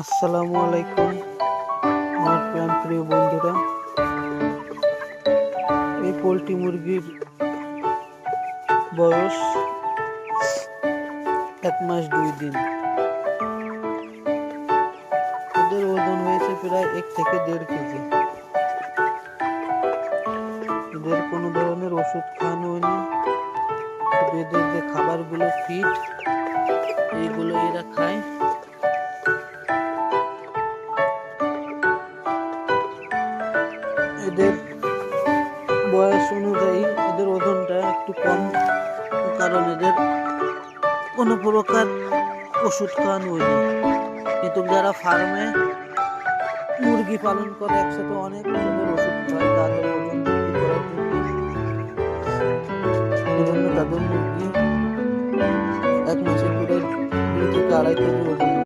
আসসালামু আলাইকুম আমার প্রিয় বন্ধুরা। এই পোলট্রি মুরগির বয়স 1 মাস 2 দিন। এদের ওজন হয়েছে প্রায় 1 থেকে 1.5 কেজি। এদের কোনো ধরনের ওষুধ খাওয়ানো হয়নি। এদের যে খাবারগুলো ফিড, এইগুলো এরা খায়। এদের বয়স অনুযায়ী এদের ওজনটা একটু কম, কারণ এদের কোনো প্রকার ওষুধ খাওয়ানো হয়নি। কিন্তু যারা ফার্মে মুরগি পালন করে একসাথে অনেক ওদের ওষুধ খায় তাদের ওজন বৃদ্ধি করার জন্য। এই জন্য তাদের মুরগি 1 মাসে প্রায় 2 থেকে 2.5 কেজি ওজন